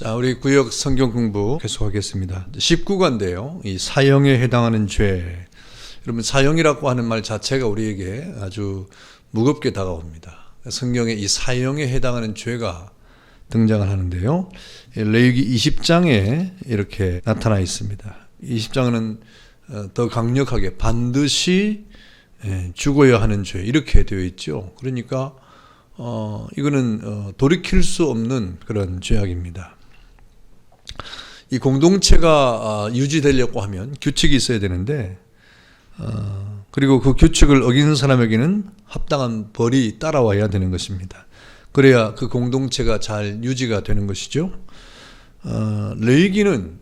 자, 우리 구역 성경 공부 계속하겠습니다. 19과인데요. 이 사형에 해당하는 죄. 여러분, 사형이라고 하는 말 자체가 우리에게 아주 무겁게 다가옵니다. 성경에 이 사형에 해당하는 죄가 등장을 하는데요. 레위기 20장에 이렇게 나타나 있습니다. 20장은 더 강력하게 반드시 죽어야 하는 죄 이렇게 되어 있죠. 그러니까 이거는 돌이킬 수 없는 그런 죄악입니다. 이 공동체가 유지되려고 하면 규칙이 있어야 되는데 그리고 그 규칙을 어기는 사람에게는 합당한 벌이 따라와야 되는 것입니다. 그래야 그 공동체가 잘 유지가 되는 것이죠. 레위기는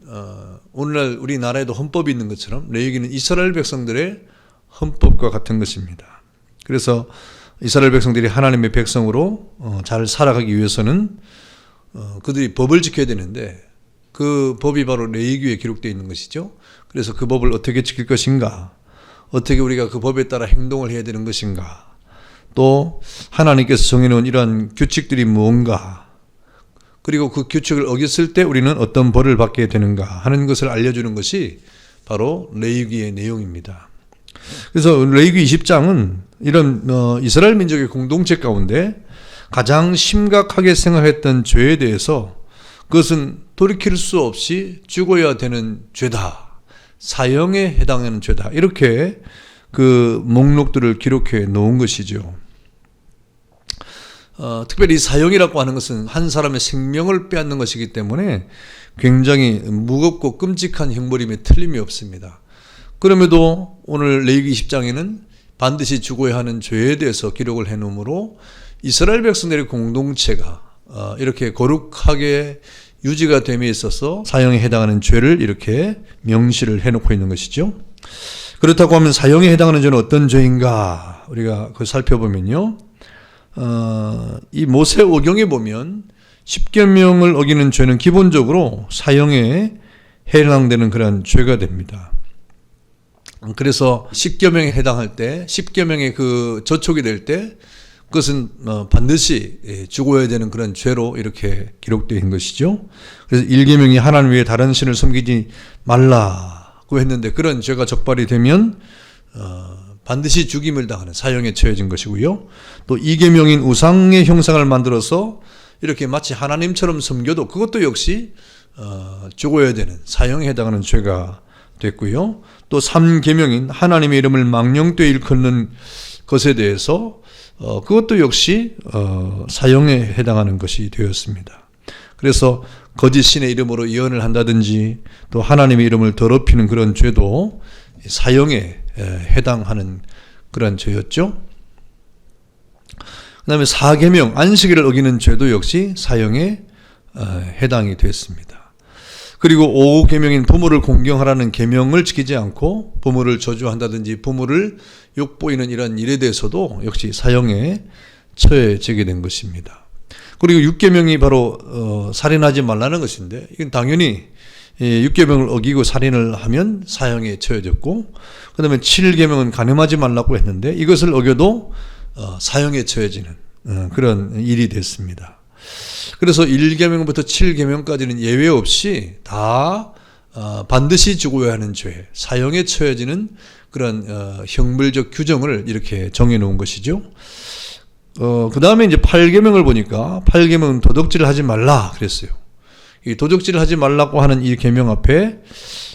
오늘날 우리나라에도 헌법이 있는 것처럼 레위기는 이스라엘 백성들의 헌법과 같은 것입니다. 그래서 이스라엘 백성들이 하나님의 백성으로 잘 살아가기 위해서는 그들이 법을 지켜야 되는데 그 법이 바로 레위기에 기록되어 있는 것이죠. 그래서 그 법을 어떻게 지킬 것인가, 어떻게 우리가 그 법에 따라 행동을 해야 되는 것인가, 또 하나님께서 정해놓은 이러한 규칙들이 무언가, 그리고 그 규칙을 어겼을 때 우리는 어떤 벌을 받게 되는가 하는 것을 알려주는 것이 바로 레위기의 내용입니다. 그래서 레위기 20장은 이런 이스라엘 민족의 공동체 가운데 가장 심각하게 생각했던 죄에 대해서 그것은 돌이킬 수 없이 죽어야 되는 죄다, 사형에 해당하는 죄다, 이렇게 그 목록들을 기록해 놓은 것이죠. 특별히 사형이라고 하는 것은 한 사람의 생명을 빼앗는 것이기 때문에 굉장히 무겁고 끔찍한 형벌임에 틀림이 없습니다. 그럼에도 오늘 레위기 20장에는 반드시 죽어야 하는 죄에 대해서 기록을 해놓으므로 이스라엘 백성들의 공동체가 이렇게 거룩하게 유지가 됨에 있어서 사형에 해당하는 죄를 이렇게 명시를 해놓고 있는 것이죠. 그렇다고 하면 사형에 해당하는 죄는 어떤 죄인가 우리가 그걸 살펴보면요, 이 모세오경에 보면 십계명을 어기는 죄는 기본적으로 사형에 해당되는 그런 죄가 됩니다. 그래서 십계명에 해당할 때, 십계명의 그 저촉이 될 때 그것은 반드시 죽어야 되는 그런 죄로 이렇게 기록되어 있는 것이죠. 그래서 1계명이 하나님 외에 다른 신을 섬기지 말라고 했는데 그런 죄가 적발이 되면 반드시 죽임을 당하는 사형에 처해진 것이고요. 또 2계명인 우상의 형상을 만들어서 이렇게 마치 하나님처럼 섬겨도 그것도 역시 죽어야 되는 사형에 해당하는 죄가 됐고요. 또 3계명인 하나님의 이름을 망령되이 일컫는 것에 대해서 그것도 역시 사형에 해당하는 것이 되었습니다. 그래서 거짓 신의 이름으로 예언을 한다든지 또 하나님의 이름을 더럽히는 그런 죄도 사형에 해당하는 그런 죄였죠. 그 다음에 4계명 안식일을 어기는 죄도 역시 사형에 해당이 됐습니다. 그리고 5계명인 부모를 공경하라는 계명을 지키지 않고 부모를 저주한다든지 부모를 욕보이는 이런 일에 대해서도 역시 사형에 처해지게 된 것입니다. 그리고 6계명이 바로 살인하지 말라는 것인데 이건 당연히 6계명을 어기고 살인을 하면 사형에 처해졌고, 그 다음에 7계명은 간음하지 말라고 했는데 이것을 어겨도 사형에 처해지는 그런 일이 됐습니다. 그래서 1계명부터 7계명까지는 예외 없이 다 반드시 죽어야 하는 죄, 사형에 처해지는 그런 형벌적 규정을 이렇게 정해놓은 것이죠. 그 다음에 이제 8계명을 보니까 8계명은 도적질을 하지 말라 그랬어요. 이 도적질을 하지 말라고 하는 이 계명 앞에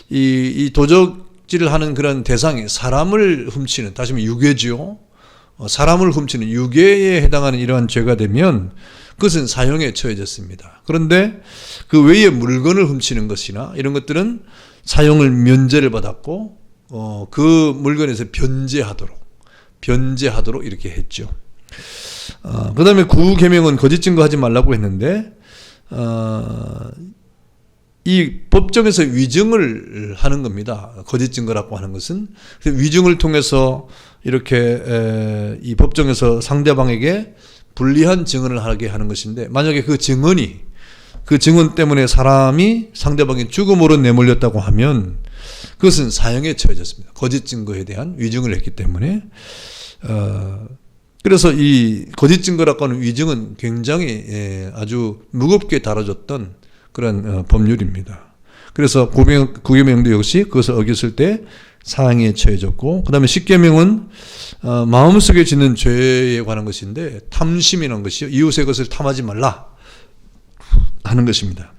이 도적질을 하는 그런 대상이 사람을 훔치는, 다시 말하면 유괴죠. 사람을 훔치는 유괴에 해당하는 이러한 죄가 되면 그것은 사형에 처해졌습니다. 그런데 그 외에 물건을 훔치는 것이나 이런 것들은 사형을 면제를 받았고 그 물건에서 변제하도록 이렇게 했죠. 그 다음에 9계명은 거짓 증거하지 말라고 했는데 이 법정에서 위증을 하는 겁니다. 거짓 증거라고 하는 것은 위증을 통해서 이렇게 이 법정에서 상대방에게 불리한 증언을 하게 하는 것인데, 만약에 그 증언 때문에 사람이 상대방의 죽음으로 내몰렸다고 하면 그것은 사형에 처해졌습니다. 거짓 증거에 대한 위증을 했기 때문에. 그래서 이 거짓 증거라고 하는 위증은 굉장히 아주 무겁게 다뤄졌던 그런 법률입니다. 그래서 구계명도 역시 그것을 어겼을 때 사형에 처해졌고, 그 다음에 십계명은 마음속에 짓는 죄에 관한 것인데 탐심이라는 것이요, 이웃의 것을 탐하지 말라 하는 것입니다.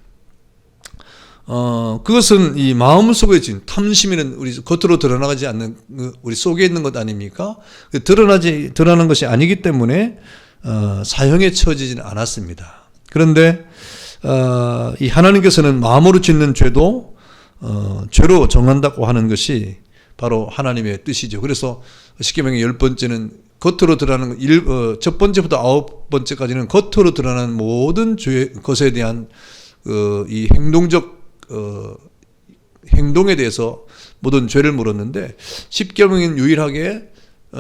그것은 이 마음속에 짓는 탐심이는 우리 겉으로 드러나지 않는 우리 속에 있는 것 아닙니까? 드러나는 것이 아니기 때문에 사형에 처해지지는 않았습니다. 그런데 이 하나님께서는 마음으로 짓는 죄도 죄로 정한다고 하는 것이 바로 하나님의 뜻이죠. 그래서 십계명의 10번째는 겉으로 드러나는 첫 번째부터 9번째까지는 겉으로 드러나는 모든 것에 대한 이 행동적 행동에 대해서 모든 죄를 물었는데, 십계명은 유일하게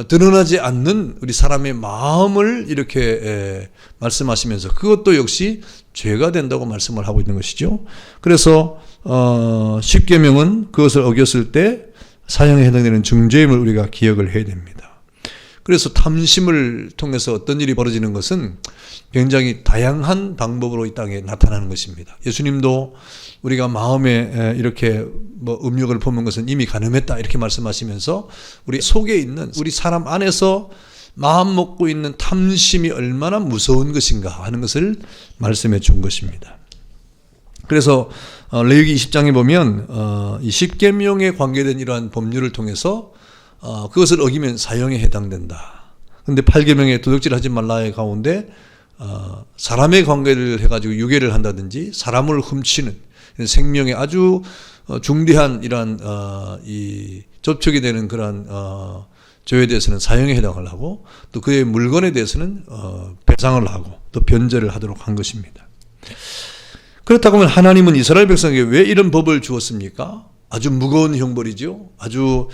드러나지 않는 우리 사람의 마음을 이렇게 말씀하시면서 그것도 역시 죄가 된다고 말씀을 하고 있는 것이죠. 그래서 십계명은 그것을 어겼을 때 사형에 해당되는 중죄임을 우리가 기억을 해야 됩니다. 그래서 탐심을 통해서 어떤 일이 벌어지는 것은 굉장히 다양한 방법으로 이 땅에 나타나는 것입니다. 예수님도 우리가 마음에 이렇게 음욕을 품은 것은 이미 간음했다 이렇게 말씀하시면서 우리 속에 있는 우리 사람 안에서 마음 먹고 있는 탐심이 얼마나 무서운 것인가 하는 것을 말씀해 준 것입니다. 그래서 레위기 20장에 보면 이 십계명에 관계된 이러한 법률을 통해서 그것을 어기면 사형에 해당된다. 그런데 8계명의 도둑질하지 말라의 가운데 사람의 관계를 해가지고 유괴를 한다든지 사람을 훔치는 생명에 아주 중대한 이러한 이 접촉이 되는 그런 죄에 대해서는 사형에 해당을 하고, 또 그의 물건에 대해서는 배상을 하고 또 변제를 하도록 한 것입니다. 그렇다고 하면 하나님은 이스라엘 백성에게 왜 이런 법을 주었습니까? 아주 무거운 형벌이죠. 아주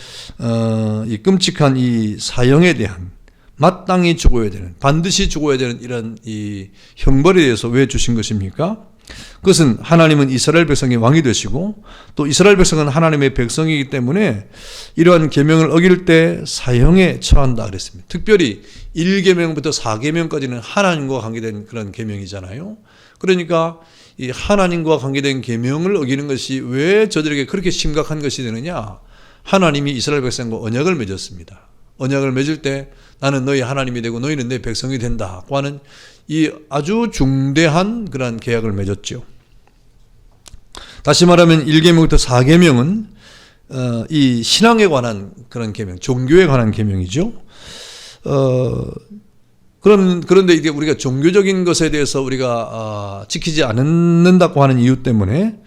이 끔찍한 이 사형에 대한, 마땅히 죽어야 되는, 반드시 죽어야 되는 이런 이 형벌에 대해서 왜 주신 것입니까? 그것은 하나님은 이스라엘 백성의 왕이 되시고 또 이스라엘 백성은 하나님의 백성이기 때문에 이러한 계명을 어길 때 사형에 처한다 그랬습니다. 특별히 1계명부터 4계명까지는 하나님과 관계된 그런 계명이잖아요. 그러니까 이 하나님과 관계된 계명을 어기는 것이 왜 저들에게 그렇게 심각한 것이 되느냐? 하나님이 이스라엘 백성과 언약을 맺었습니다. 언약을 맺을 때 나는 너희 하나님이 되고 너희는 내 백성이 된다고 하는 이 아주 중대한 그런 계약을 맺었죠. 다시 말하면 1계명부터 4계명은 이 신앙에 관한 그런 계명, 종교에 관한 계명이죠. 그런데 이게 우리가 종교적인 것에 대해서 우리가 지키지 않는다고 하는 이유 때문에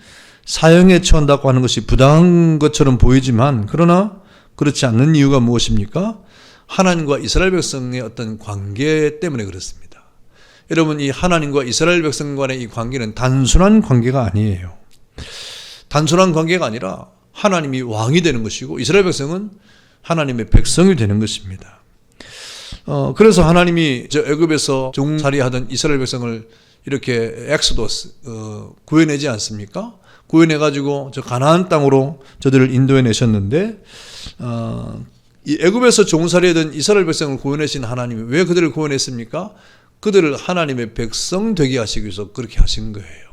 사형에 처한다고 하는 것이 부당한 것처럼 보이지만, 그러나 그렇지 않는 이유가 무엇입니까? 하나님과 이스라엘 백성의 어떤 관계 때문에 그렇습니다. 여러분, 이 하나님과 이스라엘 백성 간의 이 관계는 단순한 관계가 아니에요. 단순한 관계가 아니라 하나님이 왕이 되는 것이고 이스라엘 백성은 하나님의 백성이 되는 것입니다. 그래서 하나님이 저 애굽에서 종살이하던 이스라엘 백성을 이렇게 엑소더스 구해내지 않습니까? 구해내가지고 저 가나안 땅으로 저들을 인도해 내셨는데, 이 애굽에서 종살이하던 이스라엘 백성을 구원하신 하나님이 왜 그들을 구원했습니까? 그들을 하나님의 백성 되게 하시기 위해서 그렇게 하신 거예요.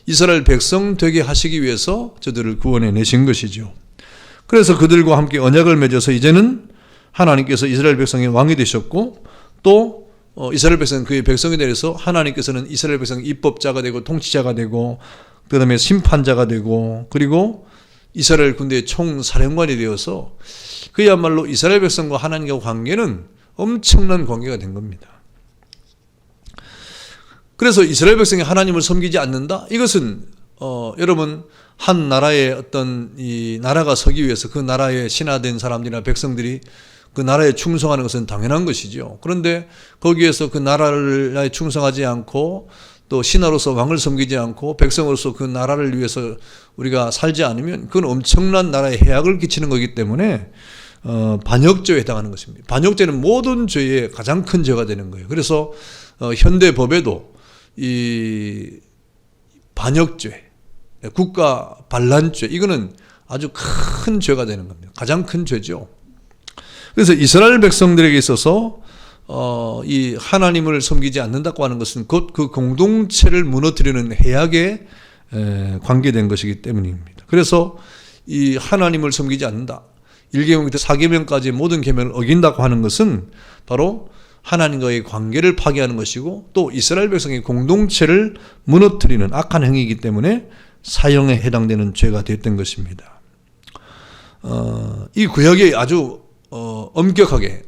이스라엘 백성 되게 하시기 위해서 저들을 구원해 내신 것이죠. 그래서 그들과 함께 언약을 맺어서 이제는 하나님께서 이스라엘 백성의 왕이 되셨고, 또 이스라엘 백성은 그의 백성이 되어서 하나님께서는 이스라엘 백성의 입법자가 되고 통치자가 되고 그 다음에 심판자가 되고, 그리고 이스라엘 군대의 총사령관이 되어서 그야말로 이스라엘 백성과 하나님과 관계는 엄청난 관계가 된 겁니다. 그래서 이스라엘 백성이 하나님을 섬기지 않는다? 이것은 여러분, 한 나라의 어떤 이 나라가 서기 위해서 그 나라에 신하된 사람들이나 백성들이 그 나라에 충성하는 것은 당연한 것이죠. 그런데 거기에서 그 나라에 충성하지 않고 또 신하로서 왕을 섬기지 않고 백성으로서 그 나라를 위해서 우리가 살지 않으면 그건 엄청난 나라에 해악을 끼치는 거기 때문에 반역죄에 해당하는 것입니다. 반역죄는 모든 죄의 가장 큰 죄가 되는 거예요. 그래서 현대 법에도 이 반역죄, 국가 반란죄, 이거는 아주 큰 죄가 되는 겁니다. 가장 큰 죄죠. 그래서 이스라엘 백성들에게 있어서 이 하나님을 섬기지 않는다고 하는 것은 곧 그 공동체를 무너뜨리는 해악의 관계된 것이기 때문입니다. 그래서 이 하나님을 섬기지 않는다, 1계명부터 4계명까지의 모든 계명을 어긴다고 하는 것은 바로 하나님과의 관계를 파괴하는 것이고 또 이스라엘 백성의 공동체를 무너뜨리는 악한 행위이기 때문에 사형에 해당되는 죄가 됐던 것입니다. 이 구약에 아주 엄격하게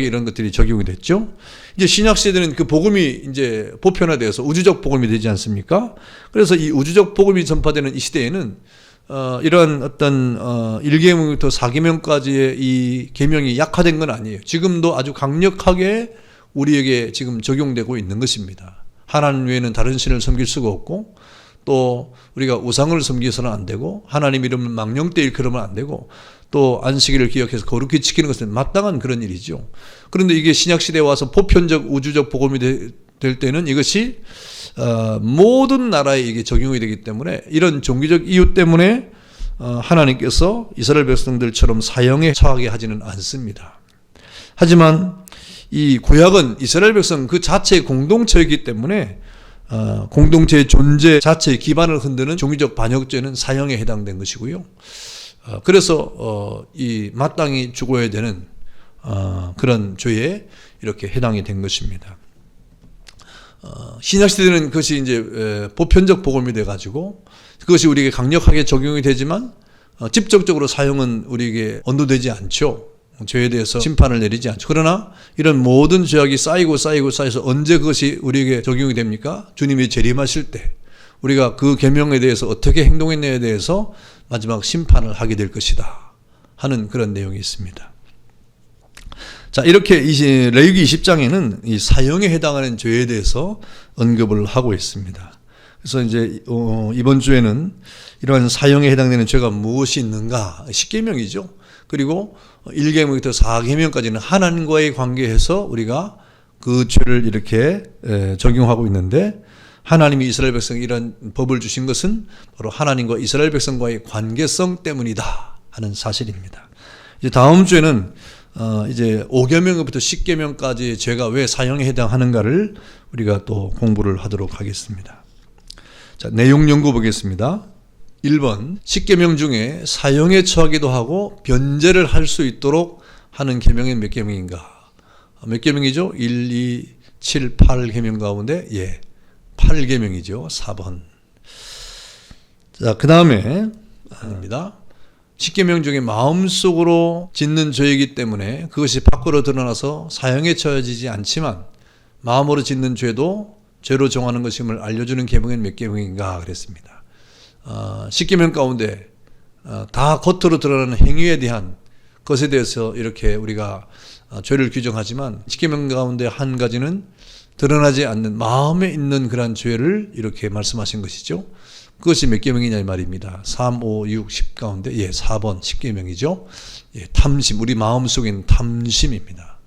이런 것들이 적용이 됐죠. 이제 신약 시대는 그 복음이 이제 보편화되어서 우주적 복음이 되지 않습니까? 그래서 이 우주적 복음이 전파되는 이 시대에는 이러한 어떤 1계명부터 4계명까지의 이 계명이 약화된 건 아니에요. 지금도 아주 강력하게 우리에게 지금 적용되고 있는 것입니다. 하나님 외에는 다른 신을 섬길 수가 없고 또 우리가 우상을 섬기서는 안 되고 하나님 이름을 망령되 일컬으면 안 되고 또 안식일을 기억해서 거룩히 지키는 것은 마땅한 그런 일이죠. 그런데 이게 신약시대에 와서 보편적 우주적 복음이 될 때는 이것이 모든 나라에 이게 적용이 되기 때문에 이런 종교적 이유 때문에 하나님께서 이스라엘 백성들처럼 사형에 처하게 하지는 않습니다. 하지만 이 구약은 이스라엘 백성 그 자체의 공동체이기 때문에 공동체의 존재 자체의 기반을 흔드는 종교적 반역죄는 사형에 해당된 것이고요. 그래서 이 마땅히 죽어야 되는 그런 죄에 이렇게 해당이 된 것입니다. 신약 시대는 그것이 이제 보편적 복음이 돼 가지고 그것이 우리에게 강력하게 적용이 되지만 직접적으로 사형은 우리에게 언도되지 않죠. 죄에 대해서 심판을 내리지 않죠. 그러나 이런 모든 죄악이 쌓여서 언제 그것이 우리에게 적용이 됩니까? 주님이 재림하실 때 우리가 그 계명에 대해서 어떻게 행동했냐에 대해서 마지막 심판을 하게 될 것이다 하는 그런 내용이 있습니다. 자, 이렇게 레위기 20장에는 이 사형에 해당하는 죄에 대해서 언급을 하고 있습니다. 그래서 이제 이번 주에는 이러한 사형에 해당되는 죄가 무엇이 있는가? 10계명이죠. 그리고 1계명부터 4계명까지는 하나님과의 관계에서 우리가 그 죄를 이렇게 적용하고 있는데 하나님이 이스라엘 백성에 이런 법을 주신 것은 바로 하나님과 이스라엘 백성과의 관계성 때문이다 하는 사실입니다. 이제 다음 주에는 이제 5계명부터 10계명까지의 죄가 왜 사형에 해당하는가를 우리가 또 공부를 하도록 하겠습니다. 자, 내용 연구 보겠습니다. 1번, 10계명 중에 사형에 처하기도 하고 변제를 할 수 있도록 하는 계명이 몇 계명인가? 몇 계명이죠? 1, 2, 7, 8계명 가운데 8계명이죠. 4번. 자, 그 다음에 아닙니다. 10계명 중에 마음속으로 짓는 죄이기 때문에 그것이 밖으로 드러나서 사형에 처해지지 않지만 마음으로 짓는 죄도 죄로 정하는 것임을 알려주는 계명은 몇 계명인가 그랬습니다. 10계명 가운데 다 겉으로 드러나는 행위에 대한 것에 대해서 이렇게 우리가 죄를 규정하지만 10계명 가운데 한 가지는 드러나지 않는 마음에 있는 그런 죄를 이렇게 말씀하신 것이죠. 그것이 몇 계명이냐 이 말입니다. 3, 5, 6, 10 가운데 4번 10계명이죠. 탐심, 우리 마음속에 있는 탐심입니다.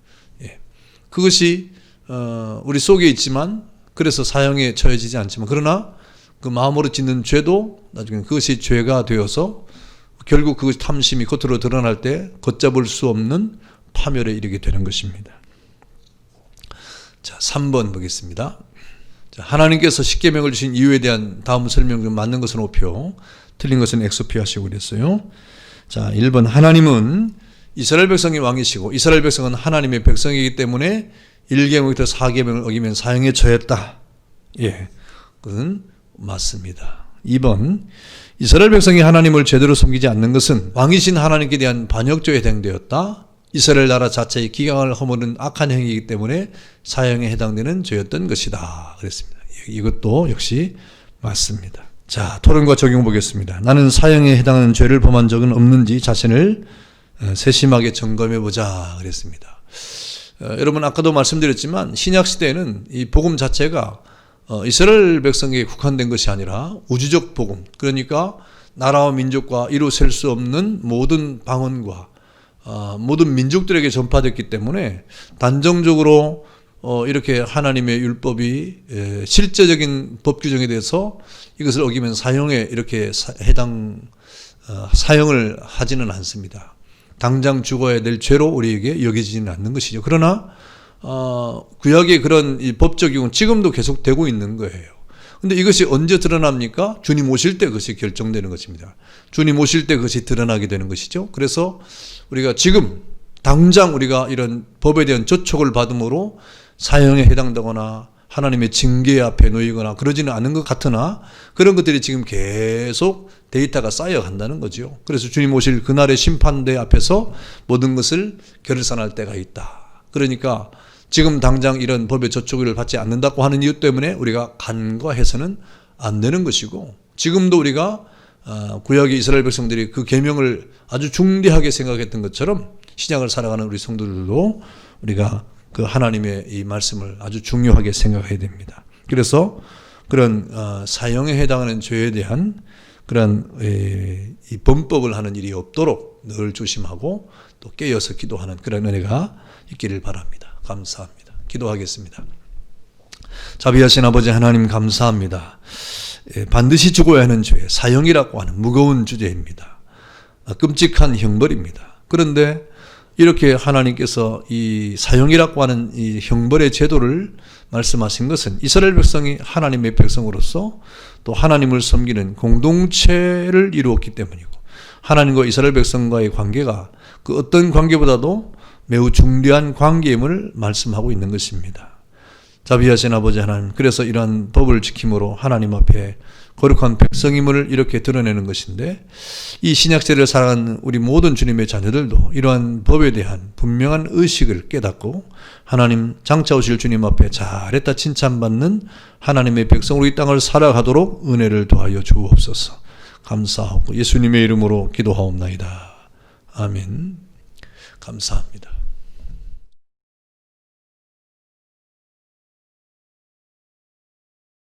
그것이 우리 속에 있지만 그래서 사형에 처해지지 않지만 그러나 그 마음으로 짓는 죄도 나중에 그것이 죄가 되어서 결국 그 탐심이 겉으로 드러날 때 걷잡을 수 없는 파멸에 이르게 되는 것입니다. 자, 3번 보겠습니다. 자, 하나님께서 10계명을 주신 이유에 대한 다음 설명 좀 맞는 것은 오표, 틀린 것은 엑소피 하시고 그랬어요. 자, 1번, 하나님은 이스라엘 백성이 왕이시고 이스라엘 백성은 하나님의 백성이기 때문에 1계명부터 4계명을 어기면 사형에 처했다. 그것은 맞습니다. 2번, 이스라엘 백성이 하나님을 제대로 섬기지 않는 것은 왕이신 하나님께 대한 반역죄에 해당되었다. 이스라엘 나라 자체의 기강을 허무는 악한 행위이기 때문에 사형에 해당되는 죄였던 것이다. 그랬습니다. 이것도 역시 맞습니다. 자, 토론과 적용 보겠습니다. 나는 사형에 해당하는 죄를 범한 적은 없는지 자신을 세심하게 점검해보자. 그랬습니다. 여러분 아까도 말씀드렸지만 신약시대에는 이 복음 자체가 이스라엘 백성에게 국한된 것이 아니라 우주적 복음, 그러니까 나라와 민족과 이루 셀 수 없는 모든 방언과 모든 민족들에게 전파됐기 때문에 단정적으로 이렇게 하나님의 율법이 실제적인 법 규정에 대해서 이것을 어기면 사형에 이렇게 사형을 하지는 않습니다. 당장 죽어야 될 죄로 우리에게 여겨지지는 않는 것이죠. 그러나 구약의 그런 이 법 적용은 지금도 계속되고 있는 거예요. 근데 이것이 언제 드러납니까? 주님 오실 때 그것이 결정되는 것입니다. 주님 오실 때 그것이 드러나게 되는 것이죠. 그래서 우리가 지금 당장 우리가 이런 법에 대한 저촉을 받음으로 사형에 해당되거나 하나님의 징계 앞에 놓이거나 그러지는 않은 것 같으나 그런 것들이 지금 계속 데이터가 쌓여간다는 거죠. 그래서 주님 오실 그날의 심판대 앞에서 모든 것을 결산할 때가 있다. 그러니까 지금 당장 이런 법의 저촉을 받지 않는다고 하는 이유 때문에 우리가 간과해서는 안 되는 것이고, 지금도 우리가 구약의 이스라엘 백성들이 그 계명을 아주 중대하게 생각했던 것처럼 신약을 살아가는 우리 성도들도 우리가 그 하나님의 이 말씀을 아주 중요하게 생각해야 됩니다. 그래서 그런 사형에 해당하는 죄에 대한 그런 이 범법을 하는 일이 없도록 늘 조심하고 또 깨어서 기도하는 그런 은혜가 있기를 바랍니다. 감사합니다. 기도하겠습니다. 자비하신 아버지 하나님 감사합니다. 반드시 죽어야 하는 죄, 사형이라고 하는 무거운 주제입니다. 끔찍한 형벌입니다. 그런데 이렇게 하나님께서 이 사형이라고 하는 이 형벌의 제도를 말씀하신 것은 이스라엘 백성이 하나님의 백성으로서 또 하나님을 섬기는 공동체를 이루었기 때문이고, 하나님과 이스라엘 백성과의 관계가 그 어떤 관계보다도 매우 중대한 관계임을 말씀하고 있는 것입니다. 자비하신 아버지 하나님, 그래서 이러한 법을 지킴으로 하나님 앞에 거룩한 백성임을 이렇게 드러내는 것인데, 이 신약세를 살아가는 우리 모든 주님의 자녀들도 이러한 법에 대한 분명한 의식을 깨닫고 하나님 장차 오실 주님 앞에 잘했다 칭찬받는 하나님의 백성으로 이 땅을 살아가도록 은혜를 더하여 주옵소서. 감사하고 예수님의 이름으로 기도하옵나이다. 아멘. 감사합니다.